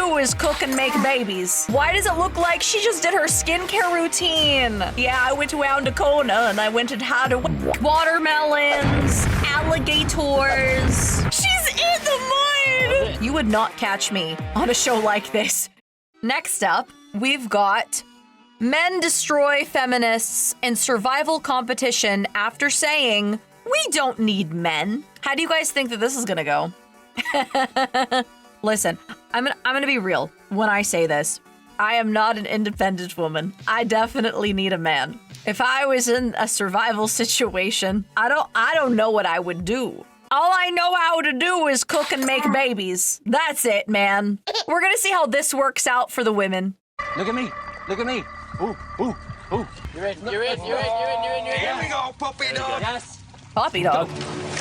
do is cook and make babies. Why does it look like she just did her skincare routine? Yeah, I went around a corner and I went and had a watermelons, alligators. She's in the mud! You would not catch me on a show like this. Next up, we've got men destroy feminists in survival competition after saying, we don't need men. How do you guys think that this is gonna go? Listen, I'm gonna be real when I say this. I am not an independent woman. I definitely need a man. If I was in a survival situation, I don't know what I would do. All I know how to do is cook and make babies. That's it, man. We're gonna see how this works out for the women. Look at me. Look at me. Ooh, ooh, ooh. You're in. Here we go, puppy dog. Yes. Puppy dog?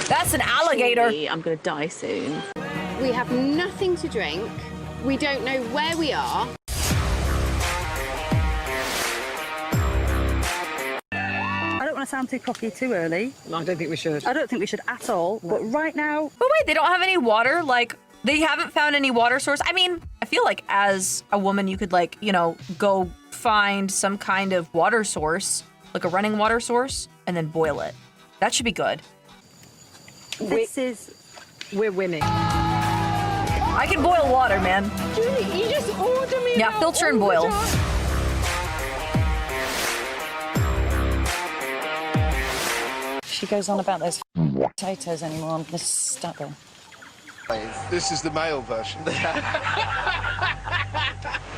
That's an alligator. I'm gonna die soon. We have nothing to drink. We don't know where we are. I don't want to sound too cocky too early. No, I don't think we should. I don't think we should at all. But right now... But wait, they don't have any water? Like, they haven't found any water source? I mean, I feel like as a woman, you could, like, you know, go find some kind of water source, like a running water source, and then boil it. That should be good. We're winning. I can boil water, man. Julie, you just order me. Yeah, filter and boil. She goes on about those potatoes anymore. I'm just stuck there. This is the male version.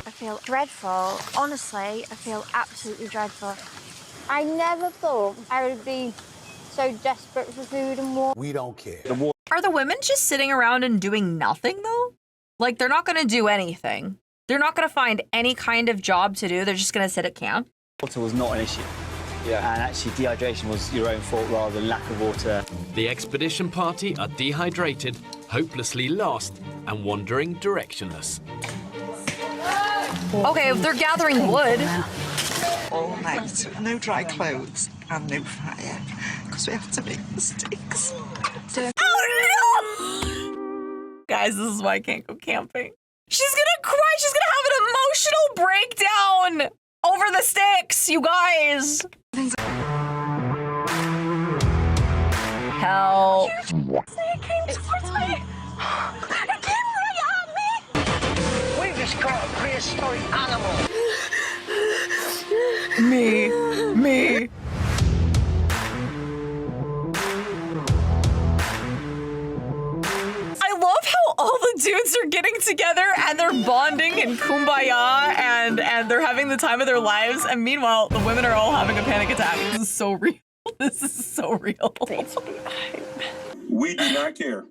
I feel dreadful. Honestly, I feel absolutely dreadful. I never thought I would be so desperate for food and water. We don't care. Are the women just sitting around and doing nothing, though? Like, they're not gonna do anything. They're not gonna find any kind of job to do. They're just gonna sit at camp. Water was not an issue. Yeah. And actually, dehydration was your own fault rather than lack of water. The expedition party are dehydrated, hopelessly lost, and wandering directionless. Okay, if they're gathering wood. All night, no dry clothes and no fire, because we have to make mistakes. Oh no! Guys, this is why I can't go camping. She's gonna cry. She's gonna have an emotional breakdown over the sticks, you guys. Help. It came towards me. It came right at me. We just got a prehistoric animal. Me. I love how all the dudes are getting together and they're bonding and kumbaya and they're having the time of their lives. And meanwhile, the women are all having a panic attack. This is so real. This is so real. We do not care.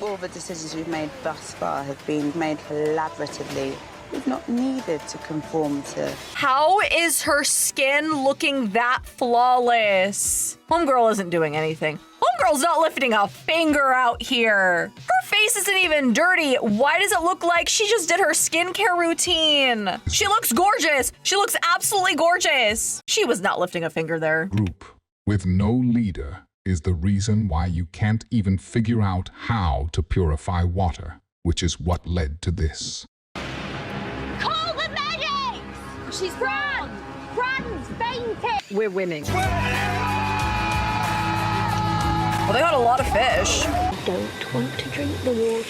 All the decisions we've made thus far have been made collaboratively. We've not needed to conform to... How is her skin looking that flawless? Homegirl isn't doing anything. Homegirl's not lifting a finger out here. Her face isn't even dirty. Why does it look like she just did her skincare routine? She looks gorgeous. She looks absolutely gorgeous. She was not lifting a finger there. Group with no leader is the reason why you can't even figure out how to purify water, which is what led to this. Call the medics! She's Fran! Fran's fainted! We're winning. Well, they got a lot of fish. I don't want to drink the water.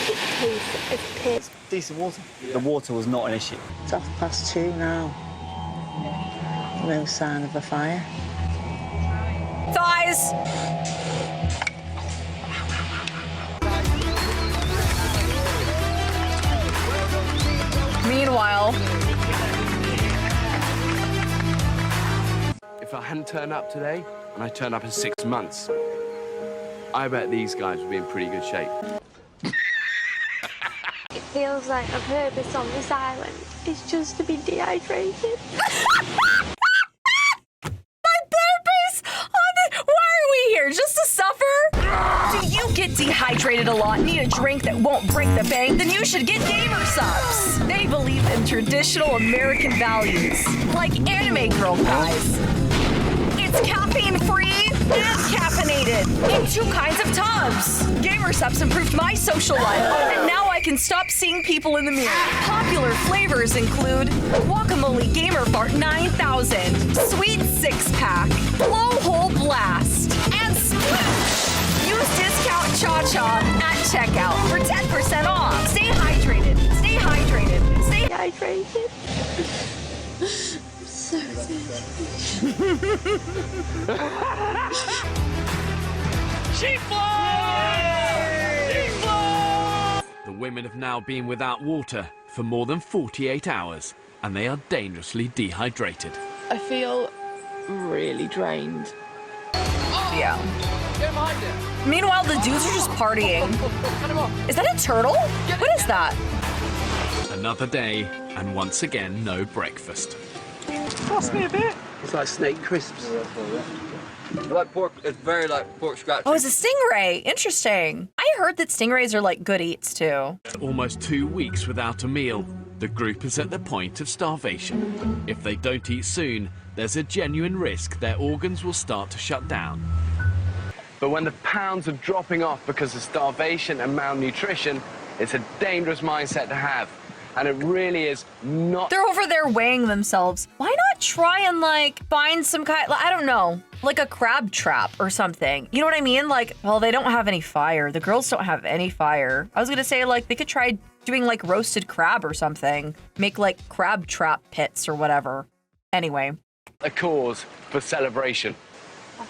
It tastes of piss. Decent water. The water was not an issue. It's 2:30 now. No sign of a fire. Thighs! Meanwhile... If I hadn't turned up today, and I turned up in 6 months, I bet these guys would be in pretty good shape. It feels like a purpose on this island is just to be dehydrated. Why are we here? Just to suffer? Do you get dehydrated? dehydrated a lot, need a drink that won't break the bank, then you should get Gamersupps. They believe in traditional American values, like anime girl guys. It's caffeine-free and caffeinated in 2 kinds of tubs. Gamersupps improved my social life, and now I can stop seeing people in the mirror. Popular flavors include Guacamole Gamer Fart 9000, Sweet 6-Pack, Blowhole Blast, and Sploosh. Use discount ChaCha at checkout for 10% off. Stay hydrated. Stay hydrated. Stay hydrated. So She flies! The women have now been without water for more than 48 hours, and they are dangerously dehydrated. I feel really drained. Yeah. Get behind it. Meanwhile, the dudes are just partying. Is that a turtle? What is that? Another day, and once again, no breakfast. Pass me a bit. It's like snake crisps. Like pork, it's very like pork scratch. Oh, it's a stingray. Interesting. I heard that stingrays are like good eats too. Almost 2 weeks without a meal. The group is at the point of starvation. If they don't eat soon, there's a genuine risk their organs will start to shut down. But when the pounds are dropping off because of starvation and malnutrition, it's a dangerous mindset to have. And it really is not... They're over there weighing themselves. Why not try and like find some kind, I don't know, like a crab trap or something. You know what I mean? Like, well, they don't have any fire. The girls don't have any fire. I was gonna say like they could try doing like roasted crab or something. Make like crab trap pits or whatever. Anyway. A cause for celebration.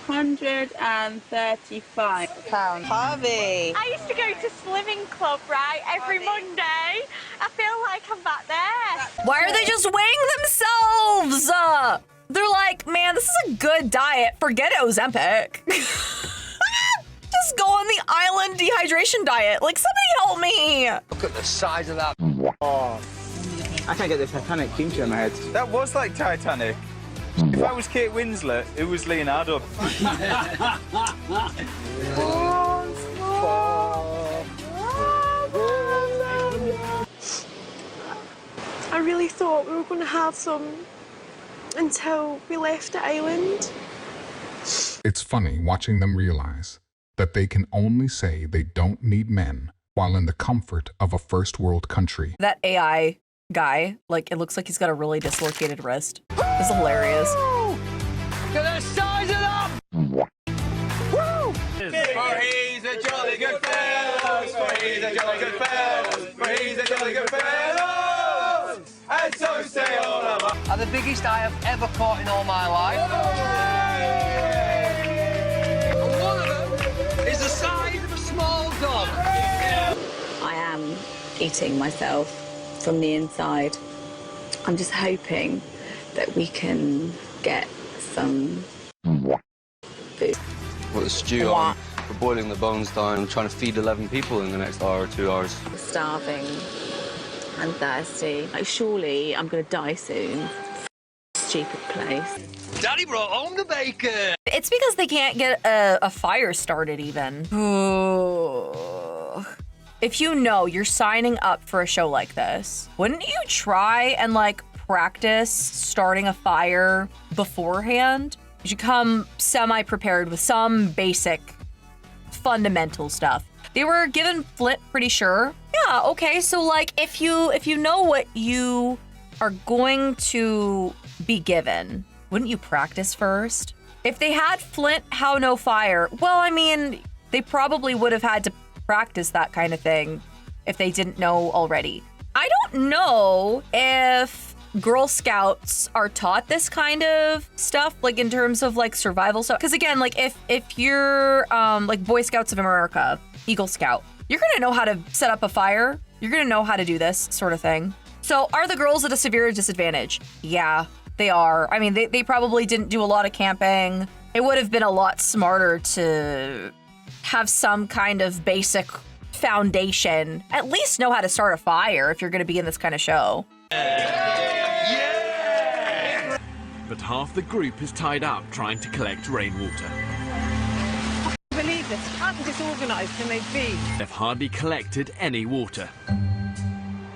£135. Harvey! I used to go to Slimming Club, right, every Monday. I feel like I'm back there. Why are they just weighing themselves? They're like, man, this is a good diet. Forget Ozempic. Just go on the island dehydration diet. Like, somebody help me. Look at the size of that. Oh, I can't get the Titanic theme tune in my head. That was like Titanic. If I was Kate Winslet, it was Leonardo. I really thought we were going to have some until we left the island. It's funny watching them realize that they can only say they don't need men while in the comfort of a first world country. That AI guy, like, it looks like he's got a really dislocated wrist. This is hilarious. Look at the size of that! Woo! For he's a jolly good fellow, for he's a jolly good fellow, for he's a jolly good fellow, and so say all of us. Are the biggest I have ever caught in all my life. And one of them is the size of a small dog. I am eating myself from the inside. I'm just hoping that we can get some food. What a stew on. We're boiling the bones down. I'm trying to feed 11 people in the next hour or 2 hours. Starving. I'm thirsty. Like, surely I'm going to die soon. Stupid place. Daddy brought home the bacon. It's because they can't get a fire started even. Ooh. If you know you're signing up for a show like this, wouldn't you try and like practice starting a fire beforehand? You should come semi-prepared with some basic fundamental stuff. They were given flint, pretty sure. Yeah, okay, so like if you know what you are going to be given, wouldn't you practice first? If they had flint, how no fire? Well, I mean, they probably would have had to practice that kind of thing if they didn't know already. I don't know if Girl Scouts are taught this kind of stuff, like in terms of like survival stuff. Because again, like if you're like Boy Scouts of America, Eagle Scout, you're gonna know how to set up a fire. You're gonna know how to do this sort of thing. So are the girls at a severe disadvantage? Yeah, they are. I mean, they probably didn't do a lot of camping. It would have been a lot smarter to have some kind of basic foundation. At least know how to start a fire if you're gonna be in this kind of show. But half the group is tied up trying to collect rainwater. We need racist and disorganised can they be? They've hardly collected any water.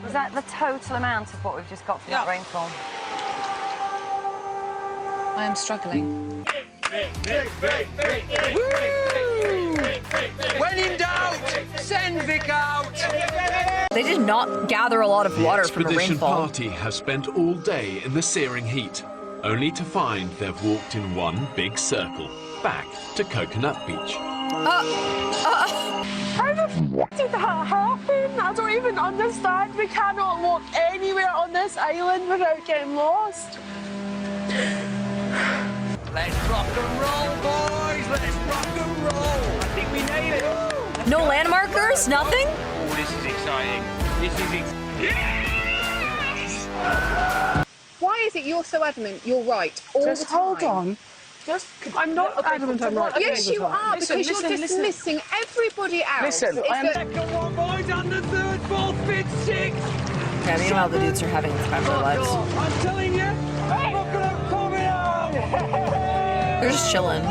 Was that the total amount of what we've just got from that rainfall? I am struggling. When in doubt, send Vic out. They did not gather a lot of water from the Expedition rainfall. party has spent all day in the searing heat, only to find they've walked in one big circle, back to Coconut Beach. How the f did that happen? I don't even understand. We cannot walk anywhere on this island without getting lost. Let's rock and roll, boys. Let's rock and roll. I think we made it. No landmarkers? Nothing? Oh, this is exciting. This is Why is it you're so adamant you're right all the time? Hold on. I'm not adamant I'm right. Yes, you are, because you're dismissing everybody else. Listen, second one, boys, on the third, fourth, fifth, sixth. Yeah, meanwhile, the dudes are having the time of their lives. I'm telling you, look at them coming out. They're just chilling.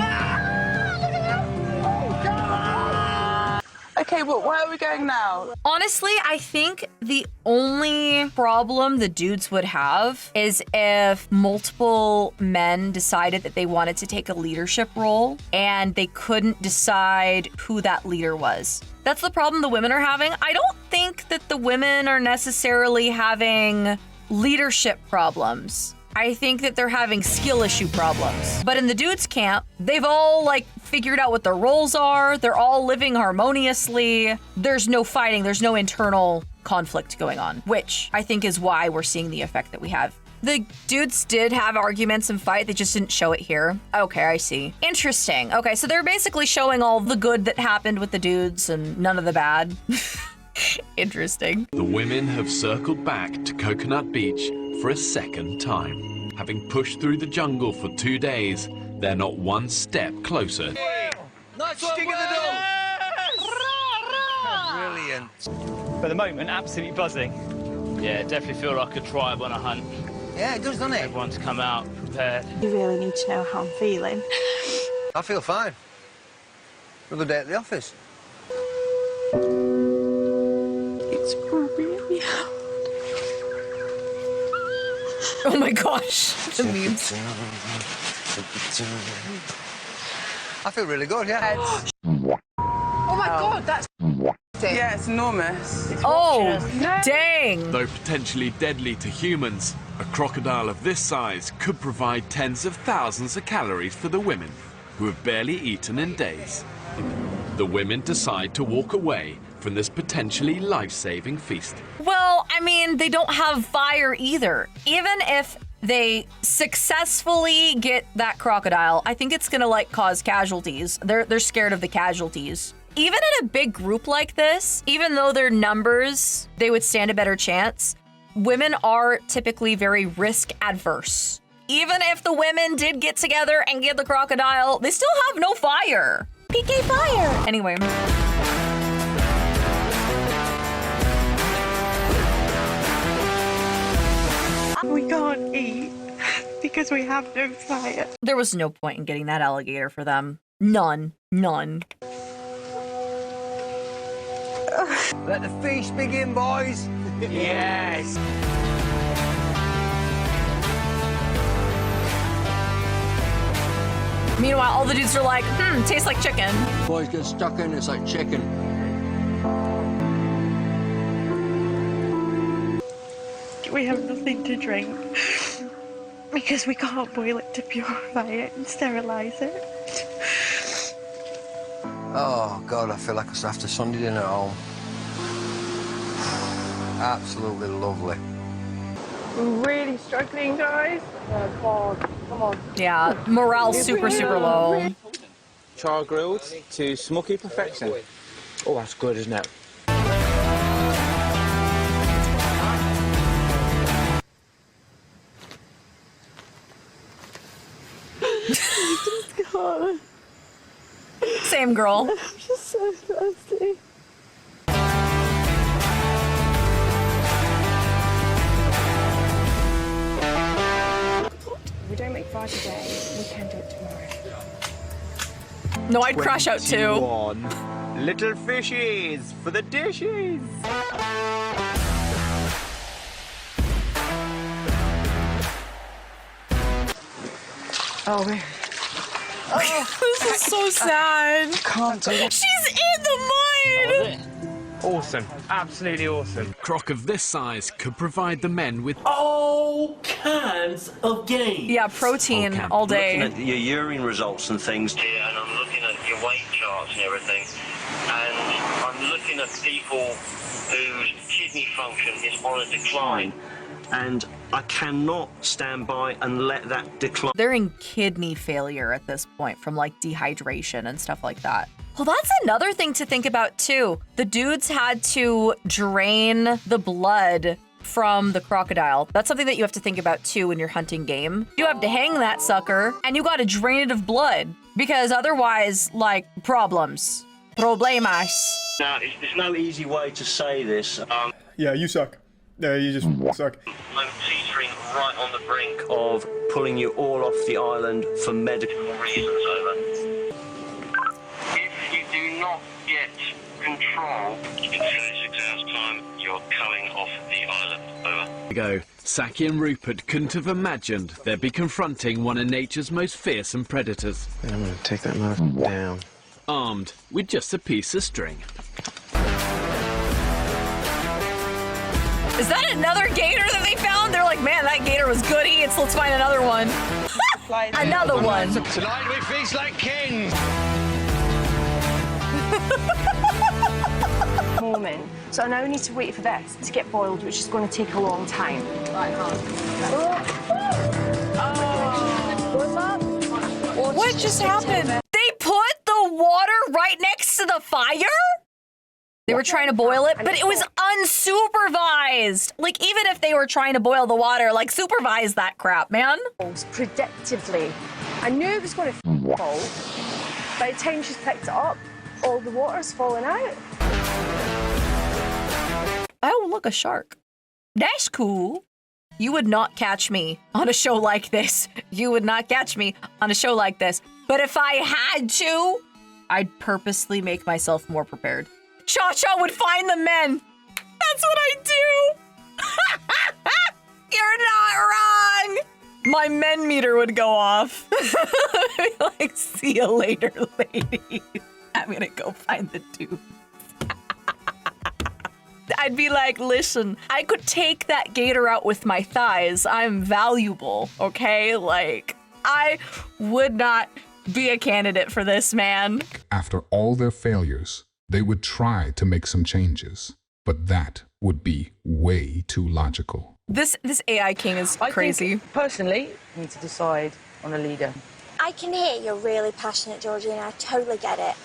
Okay, well, where are we going now? Honestly, I think the only problem the dudes would have is if multiple men decided that they wanted to take a leadership role and they couldn't decide who that leader was. That's the problem the women are having. I don't think that the women are necessarily having leadership problems. I think that they're having skill issue problems. But in the dudes' camp, they've all figured out what their roles are. They're all living harmoniously. There's no fighting. There's no internal conflict going on, which I think is why we're seeing the effect that we have. The dudes did have arguments and fight. They just didn't show it here. Okay, I see. Interesting. Okay, so they're basically showing all the good that happened with the dudes and none of the bad. Interesting. The women have circled back to Coconut Beach for a second time. Having pushed through the jungle for 2 days, they're not one step closer. Nice stick of the dog. Brilliant. For the moment, absolutely buzzing. Yeah, definitely feel like a tribe on a hunt. Yeah, it does, doesn't it? Everyone's come out prepared. You really need to know how I'm feeling. I feel fine. Another day at the office. It's really hard. Oh my gosh, the memes. I feel really good, yeah. Oh my God, that's... Yeah, it's enormous. Oh, dang. Though potentially deadly to humans, a crocodile of this size could provide tens of thousands of calories for the women, who have barely eaten in days. The women decide to walk away from this potentially life-saving feast. Well, I mean, they don't have fire either. Even if they successfully get that crocodile, I think it's gonna cause casualties. They're scared of the casualties. Even in a big group like this, even though their numbers, they would stand a better chance, women are typically very risk adverse. Even if the women did get together and get the crocodile, they still have no fire. PK fire. Anyway. We can't eat because we have no fire. There was no point in getting that alligator for them. None. None. Let the feast begin, boys. Yes. Meanwhile, all the dudes are like, tastes like chicken. Boys get stuck in, it's like chicken. We have nothing to drink because we can't boil it to purify it and sterilise it. Oh, God, I feel like I have to Sunday dinner at home. Absolutely lovely. We're really struggling, guys. Oh, God, come on. Yeah, morale's super low. Char grilled to smoky perfection. Oh, that's good, isn't it? God. Same girl. I'm just so thirsty. If we don't make fire today, we can do it tomorrow. No, I'd crash out too. 21. Little fishies for the dishes. Oh, this is so sad. Can't do it. She's in the mud. Awesome. Absolutely awesome. A croc of this size could provide the men with all kinds of gains. Yeah, protein all day. Looking at your urine results and things here, and I'm looking at your weight charts and everything, and I'm looking at people whose kidney function is on a decline, and I cannot stand by and let that decline. They're in kidney failure at this point from like dehydration and stuff like that. Well, that's another thing to think about too. The dudes had to drain the blood from the crocodile. That's something that you have to think about too when you're hunting game. You have to hang that sucker and you gotta drain it of blood because otherwise, like, problems. Problemas. Now, there's no easy way to say this. Yeah, you suck. Yeah, you just suck. I'm teetering right on the brink of pulling you all off the island for medical reasons, over. If you do not get control in 36 hours' time, you're coming off the island, over. Go. Saki and Rupert couldn't have imagined they'd be confronting one of nature's most fearsome predators. I'm gonna take that motherfucker down. Armed with just a piece of string. Is that another gator that they found? They're like, man, that gator was good eats. Let's find another one. Another one. Tonight we feast like kings. Moment. So I now need to wait for this to get boiled, which is going to take a long time. What just happened? They put the water right next to the fire? They were trying to boil it, but it was unsupervised. Like, even if they were trying to boil the water, like, supervise that crap, man. Predictively. I knew it was going to fall. By the time she's picked it up, all the water's fallen out. Oh, look, a shark. That's cool. You would not catch me on a show like this. You would not catch me on a show like this. But if I had to, I'd purposely make myself more prepared. ChaCha would find the men. That's what I do. You're not wrong. My men meter would go off. Like, see you later, ladies. I'm gonna go find the dude. I'd be like, listen, I could take that gator out with my thighs. I'm valuable, okay? Like, I would not be a candidate for this, man. After all their failures, they would try to make some changes, but that would be way too logical. This AI king is crazy. I think, personally, we need to decide on a leader. I can hear you're really passionate, Georgie, and I totally get it.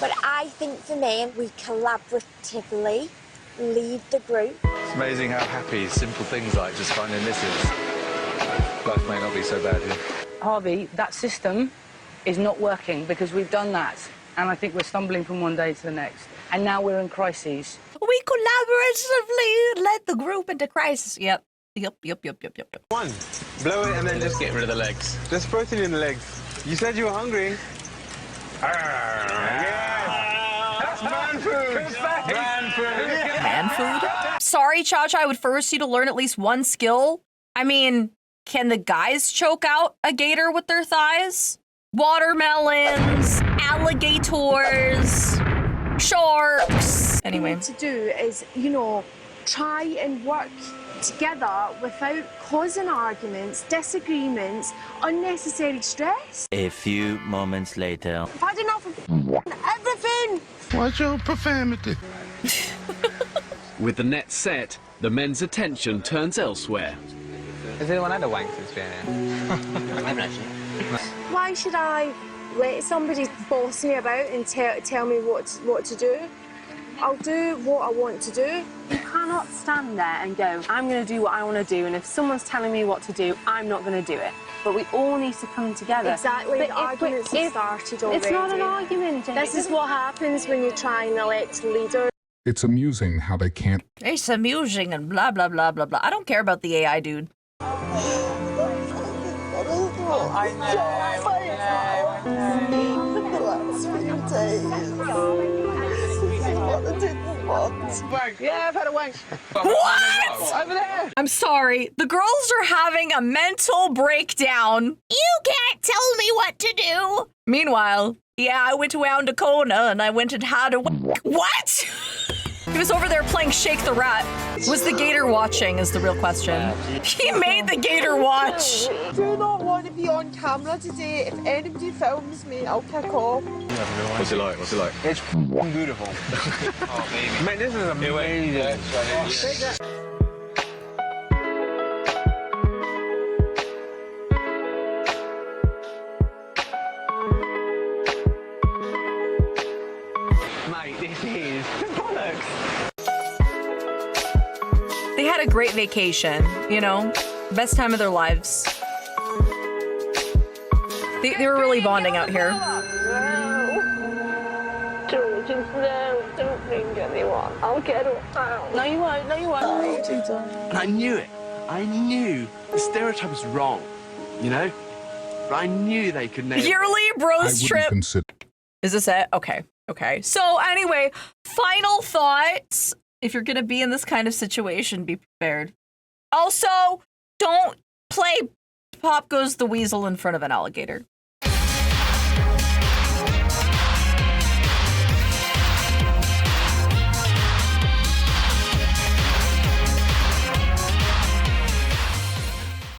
But I think for me, we collaboratively lead the group. It's amazing how happy simple things like just finding this is. Life may not be so bad here. Harvey, that system is not working because we've done that. And I think we're stumbling from one day to the next. And now we're in crises. We collaboratively led the group into crisis. Yep. One, blow it and then just get rid of the legs. There's protein in the legs. You said you were hungry. That's man food. Man food. Man food? Sorry, ChaCha, I would first you to learn at least one skill. I mean, can the guys choke out a gator with their thighs? Watermelons, alligators, sharks. Anyway. What we need to do is, you know, try and work together without causing arguments, disagreements, unnecessary stress. A few moments later. I've had enough of everything. Watch your profanity. With the net set, the men's attention turns elsewhere. Has anyone had a wank since being here? I haven't actually. Why should I let somebody boss me about and tell me what to do? I'll do what I want to do. You cannot stand there and go, I'm going to do what I want to do, and if someone's telling me what to do, I'm not going to do it. But we all need to come together. Exactly, the arguments have started already. It's not an argument, Jenny. This is what happens when you try and elect leaders. It's amusing how they can't. It's amusing and blah, blah, blah, blah, blah. I don't care about the AI, dude. Yeah, I've had a wank. What? Over there. I'm sorry. The girls are having a mental breakdown. You can't tell me what to do. Meanwhile, yeah, I went around a corner and I went and had a what? He was over there playing Shake the Rat. Was the gator watching is the real question. He made the gator watch. I do not want to be on camera today. If anybody films me, I'll kick off. What's it like? What's it like? It's beautiful. Oh, baby. Mate, this is amazing. Mate, this is bollocks. They had a great vacation, you know? Best time of their lives. They were really bonding out here. George, no, don't bring anyone. I'll get it out. No, you won't. No, you won't. And I knew it. I knew the stereotype was wrong, you know? But I knew they could nail it. Yearly bros trip. Is this it? Okay. Okay. So anyway, final thoughts. If you're going to be in this kind of situation, be prepared. Also, don't play Pop Goes the Weasel in front of an alligator.